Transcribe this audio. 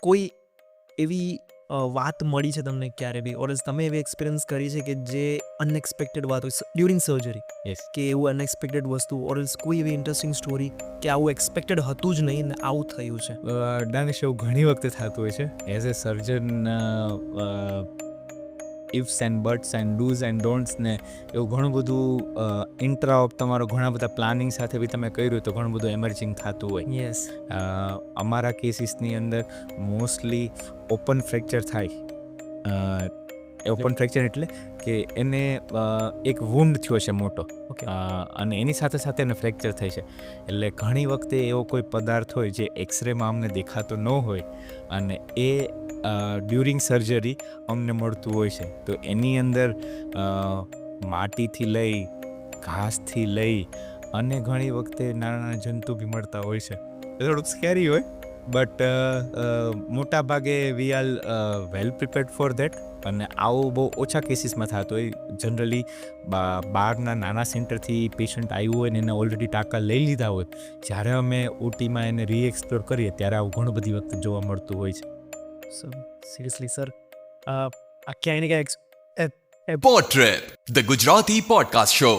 કોઈ એવી વાત મળી છે તમને ક્યારે બી, ઓર તમે એવી એક્સપિરિયન્સ કરી છે કે જે અનએક્સપેક્ટેડ વાત હોય ડ્યુરિંગ સર્જરી, યસ. કે એવું અનએક્સપેક્ટેડ વસ્તુ, ઓર કોઈ એવી ઇન્ટરેસ્ટિંગ સ્ટોરી કે આવું એક્સપેક્ટેડ હતું જ નહીં ને આવું થયું છે? દાનિશ, એવું ઘણી વખતે થતું હોય છે as a surgeon. ઇફ્સ and buts and do's and don'ts ને એવું ઘણું બધું ઇન્ટ્રા ઓફ તમારો ઘણા બધા પ્લાનિંગ સાથે બી તમે કર્યું તો ઘણું બધું એમર્જિંગ થતું હોય. યસ. અમારા કેસીસની અંદર મોસ્ટલી ઓપન ફ્રેક્ચર થાય. ઓપન ફ્રેક્ચર એટલે કે એને એક વુન્ડ થયો છે મોટો, ઓકે. અને એની સાથે સાથે એને ફ્રેક્ચર થઈ છે. એટલે ઘણી વખતે એવો કોઈ પદાર્થ હોય જે એક્સરેમાં અમને દેખાતો ન હોય અને એ ડ્યુરિંગ સર્જરી અમને મળતું હોય છે. તો એની અંદર માટીથી લઈ, ઘાસથી લઈ અને ઘણી વખતે નાના નાના જંતુ બી મળતા હોય છે. એ થોડુંક સ્કેરી હોય, બટ મોટા ભાગે we are well prepared for that. અને આવું બહુ ઓછા કેસીસમાં થતું હોય. જનરલી બહારના નાના સેન્ટરથી પેશન્ટ આવ્યું હોય ને એને ઓલરેડી ટાંકા લઈ લીધા હોય, જ્યારે અમે ઓટીમાં એને રીએક્સપ્લોર કરીએ ત્યારે આવું ઘણું બધી વખત જોવા મળતું હોય છે. સિરિયસલી સર, આ ક્યાંય ને ક્યાંય Pod Trip, the Gujarati podcast show.